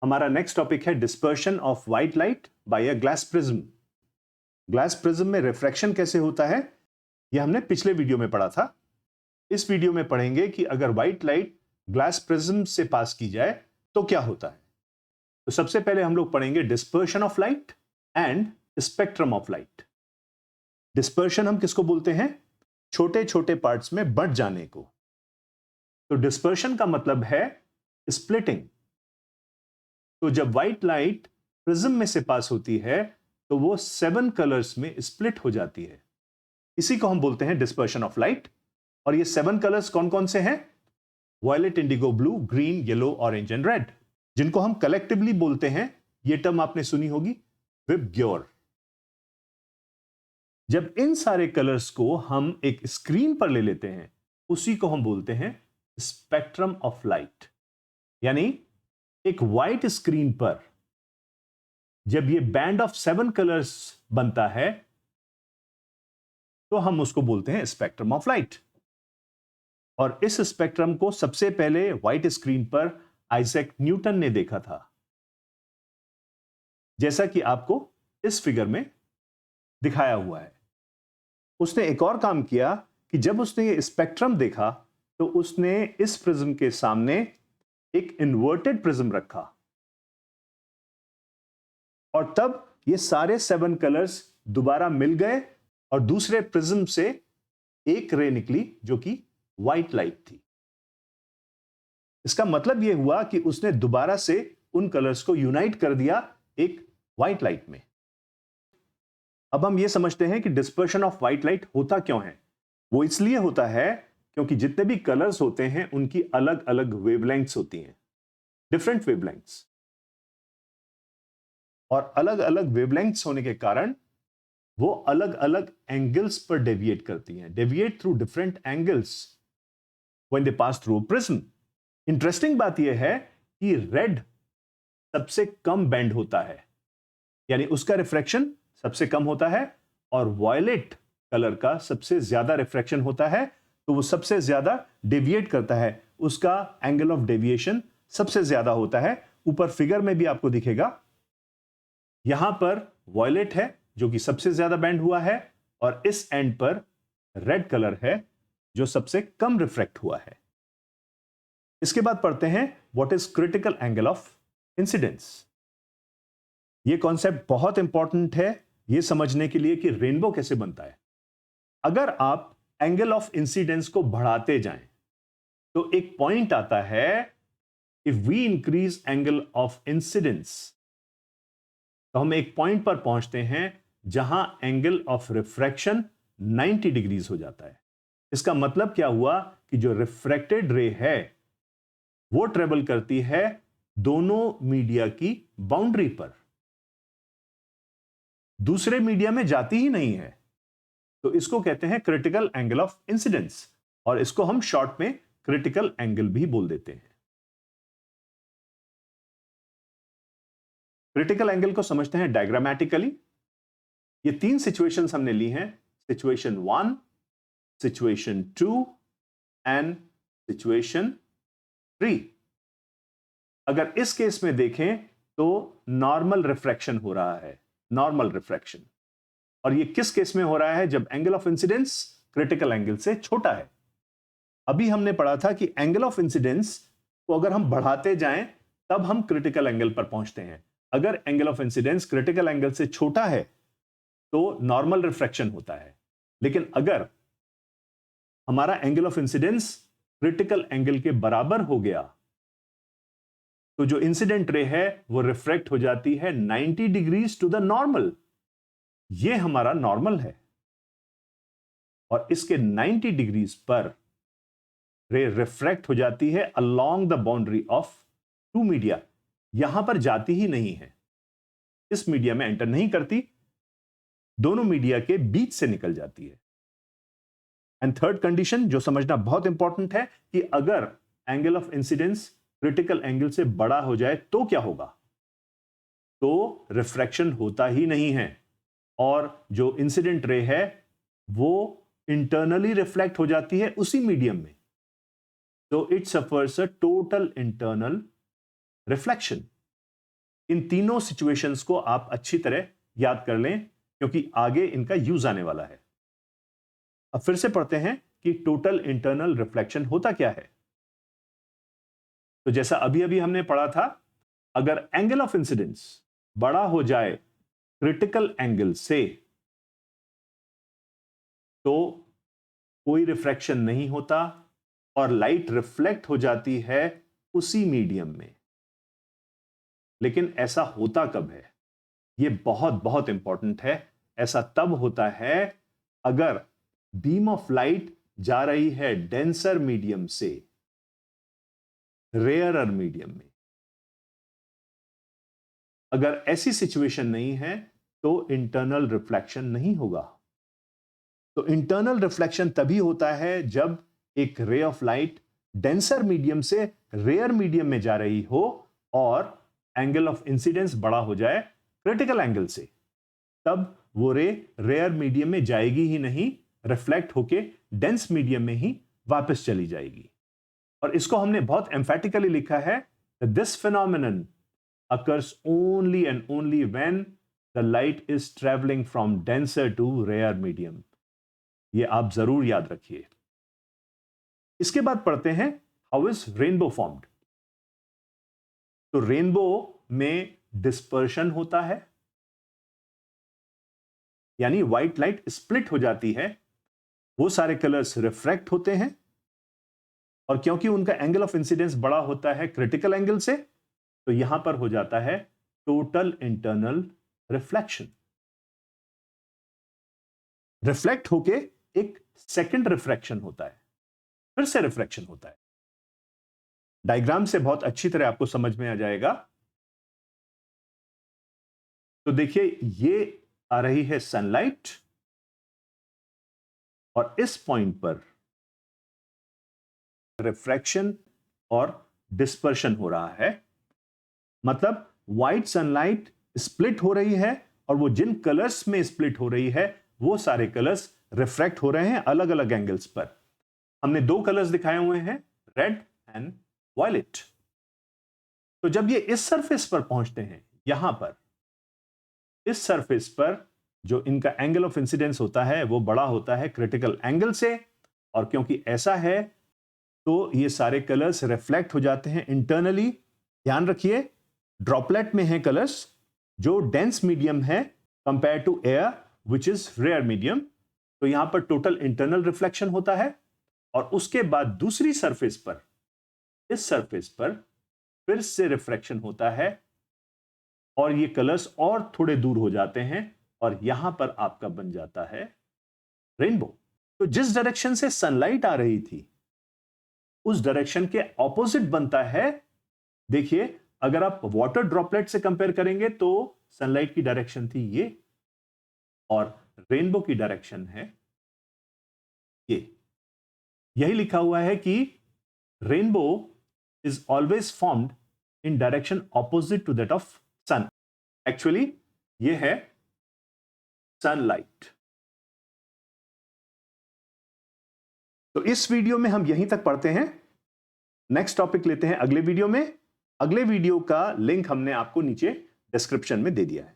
हमारा next topic है dispersion of white light by a glass prism. Glass prism में refraction कैसे होता है यह हमने पिछले वीडियो में पढ़ा था। इस वीडियो में पढ़ेंगे कि अगर व्हाइट लाइट ग्लास प्रिज्म से पास की जाए तो क्या होता है। तो सबसे पहले हम लोग पढ़ेंगे dispersion of light and spectrum of light. Dispersion हम किसको बोलते हैं? छोटे छोटे पार्ट्स में बंट जाने को। तो डिस्पर्शन का मतलब है स्प्लिटिंग। तो जब व्हाइट लाइट प्रिज्म में से पास होती है तो वो 7 कलर्स में स्प्लिट हो जाती है। इसी को हम बोलते हैं डिस्पर्शन ऑफ लाइट। और ये 7 कलर्स कौन कौन से हैं? Violet, indigo, blue, green, yellow, orange and red, जिनको हम कलेक्टिवली बोलते हैं, ये टर्म आपने सुनी होगी, विबग्योर। जब इन सारे कलर्स को हम एक स्क्रीन पर ले लेते हैं उसी को हम बोलते हैं स्पेक्ट्रम ऑफ लाइट। यानी एक व्हाइट स्क्रीन पर जब ये बैंड ऑफ 7 कलर्स बनता है तो हम उसको बोलते हैं स्पेक्ट्रम ऑफ लाइट। और इस स्पेक्ट्रम को सबसे पहले व्हाइट स्क्रीन पर आइजैक न्यूटन ने देखा था, जैसा कि आपको इस फिगर में दिखाया हुआ है। उसने एक और काम किया कि जब उसने ये स्पेक्ट्रम देखा तो उसने इस प्रिज्म के सामने एक इन्वर्टेड प्रिज्म रखा और तब ये सारे 7 कलर्स दोबारा मिल गए और दूसरे प्रिज्म से एक रे निकली जो कि व्हाइट लाइट थी। इसका मतलब यह हुआ कि उसने दोबारा से उन कलर्स को यूनाइट कर दिया एक व्हाइट लाइट में। अब हम यह समझते हैं कि डिस्पर्शन ऑफ व्हाइट लाइट होता क्यों है। वो इसलिए होता है क्योंकि जितने भी कलर्स होते हैं उनकी अलग अलग वेवलेंथ्स होती हैं, डिफरेंट वेवलेंथ्स। और अलग अलग वेवलेंथ्स होने के कारण वो अलग अलग एंगल्स पर डेविएट करती हैं, deviate through different angles when they pass through prism. Interesting बात यह है कि रेड सबसे कम बेंड होता है, यानी उसका रिफ्रैक्शन सबसे कम होता है, और वायलेट कलर का सबसे ज्यादा रिफ्रैक्शन होता है, तो वो सबसे ज्यादा डेविएट करता है, उसका एंगल ऑफ डेविएशन सबसे ज्यादा होता है। ऊपर फिगर में भी आपको दिखेगा, यहां पर वायलेट है जो कि सबसे ज्यादा बैंड हुआ है और इस एंड पर रेड कलर है जो सबसे कम रिफ्रैक्ट हुआ है। इसके बाद पढ़ते हैं what is critical angle of incidence. यह कॉन्सेप्ट बहुत इंपॉर्टेंट है यह समझने के लिए कि रेनबो कैसे बनता है। अगर आप एंगल ऑफ इंसिडेंस को बढ़ाते जाएं तो एक पॉइंट आता है, if we increase angle of incidence, तो हम एक पॉइंट पर पहुंचते हैं जहां एंगल ऑफ रिफ्रैक्शन 90 डिग्रीज हो जाता है। इसका मतलब क्या हुआ कि जो रिफ्रैक्टेड रे है वो ट्रेवल करती है दोनों मीडिया की बाउंड्री पर, दूसरे मीडिया में जाती ही नहीं है। तो इसको कहते हैं क्रिटिकल एंगल ऑफ इंसिडेंस, और इसको हम शॉर्ट में क्रिटिकल एंगल भी बोल देते हैं। क्रिटिकल एंगल को समझते हैं डायग्रामेटिकली। ये 3 सिचुएशंस हमने ली हैं, सिचुएशन 1, सिचुएशन 2 एंड सिचुएशन 3। अगर इस केस में देखें तो नॉर्मल रिफ्रैक्शन हो रहा है, नॉर्मल रिफ्रैक्शन। और ये किस केस में हो रहा है? जब angle of incidence critical angle से छोटा है। अभी हमने पढ़ा था कि एंगल ऑफ इंसिडेंस को अगर हम बढ़ाते जाएं तब हम क्रिटिकल एंगल पर पहुंचते हैं। अगर angle of incidence critical angle से छोटा है तो नॉर्मल रिफ्रैक्शन होता है। लेकिन अगर हमारा angle of incidence critical angle के बराबर हो गया तो जो इंसिडेंट रे है वो रिफ्रैक्ट हो जाती है 90 डिग्रीज टू द नॉर्मल। ये हमारा नॉर्मल है, और इसके 90 डिग्रीज पर रे रिफ्रैक्ट हो जाती है along the boundary of 2 media. यहां पर जाती ही नहीं है, इस मीडिया में एंटर नहीं करती, दोनों मीडिया के बीच से निकल जाती है। एंड थर्ड कंडीशन जो समझना बहुत इंपॉर्टेंट है कि अगर angle of incidence critical angle से बड़ा हो जाए तो क्या होगा? तो रिफ्रैक्शन होता ही नहीं है, और जो इंसिडेंट रे है वो इंटरनली रिफ्लेक्ट हो जाती है उसी मीडियम में, तो it suffers a total internal reflection. इन तीनों सिचुएशंस को आप अच्छी तरह याद कर लें क्योंकि आगे इनका यूज आने वाला है। अब फिर से पढ़ते हैं कि टोटल इंटरनल रिफ्लेक्शन होता क्या है। तो जैसा अभी अभी हमने पढ़ा था, अगर एंगल ऑफ इंसिडेंस बड़ा हो जाए क्रिटिकल एंगल से तो कोई रिफ्रैक्शन नहीं होता और लाइट रिफ्लेक्ट हो जाती है उसी मीडियम में। लेकिन ऐसा होता कब है? यह बहुत बहुत इंपॉर्टेंट है। ऐसा तब होता है अगर बीम ऑफ लाइट जा रही है डेंसर मीडियम से रेयरर मीडियम में। अगर ऐसी सिचुएशन नहीं है तो इंटरनल रिफ्लेक्शन नहीं होगा। तो इंटरनल रिफ्लेक्शन तभी होता है जब एक ray of light denser medium से रेयर मीडियम में जा रही हो और एंगल ऑफ इंसिडेंस बड़ा हो जाए क्रिटिकल एंगल से। तब वो रे रेयर मीडियम में जाएगी ही नहीं, रिफ्लेक्ट होके डेंस मीडियम में ही वापस चली जाएगी। और इसको हमने बहुत एम्फेटिकली लिखा है, this phenomenon occurs only and only when the light is traveling from denser to rare medium। ये आप जरूर याद रखिए। इसके बाद पढ़ते हैं हाउ इज रेनबो फॉर्म्ड। तो रेनबो में डिस्पर्शन होता है, यानी व्हाइट लाइट स्प्लिट हो जाती है, वो सारे कलर्स रिफ्रैक्ट होते हैं और क्योंकि उनका एंगल ऑफ इंसिडेंस बड़ा होता है क्रिटिकल एंगल से, तो यहां पर हो जाता है टोटल इंटरनल रिफ्लेक्शन। रिफ्लेक्ट होके एक सेकंड रिफ्रैक्शन होता है, फिर से रिफ्रैक्शन होता है। डायग्राम से बहुत अच्छी तरह आपको समझ में आ जाएगा। तो देखिए, ये आ रही है सनलाइट और इस पॉइंट पर रिफ्रैक्शन और डिस्पर्शन हो रहा है। मतलब व्हाइट सनलाइट स्प्लिट हो रही है और वो जिन कलर्स में स्प्लिट हो रही है वो सारे कलर्स रिफ्रैक्ट हो रहे हैं अलग अलग एंगल्स पर। हमने दो कलर्स दिखाए हुए हैं, रेड एंड वायलेट। तो जब ये इस सरफेस पर पहुंचते हैं, यहां पर इस सरफेस पर जो इनका एंगल ऑफ इंसिडेंस होता है वो बड़ा होता है क्रिटिकल एंगल से, और क्योंकि ऐसा है तो ये सारे कलर्स रिफ्लेक्ट हो जाते हैं इंटरनली। ध्यान रखिए, ड्रॉपलेट में है कलर्स जो डेंस मीडियम है compare to air which is rare medium. तो यहां पर टोटल इंटरनल रिफ्लेक्शन होता है और उसके बाद दूसरी सरफेस पर, इस सरफेस पर फिर से रिफ्रैक्शन होता है और ये कलर्स और थोड़े दूर हो जाते हैं और यहां पर आपका बन जाता है रेनबो। तो जिस डायरेक्शन से सनलाइट आ रही थी उस डायरेक्शन के ऑपोजिट बनता है। देखिए, अगर आप वाटर ड्रॉपलेट से कंपेयर करेंगे तो सनलाइट की डायरेक्शन थी ये और रेनबो की डायरेक्शन है ये। यही लिखा हुआ है कि rainbow is always formed in direction opposite to that of sun. Actually ये है सनलाइट। तो इस वीडियो में हम यहीं तक पढ़ते हैं। नेक्स्ट टॉपिक लेते हैं अगले वीडियो में। अगले वीडियो का लिंक हमने आपको नीचे डिस्क्रिप्शन में दे दिया है।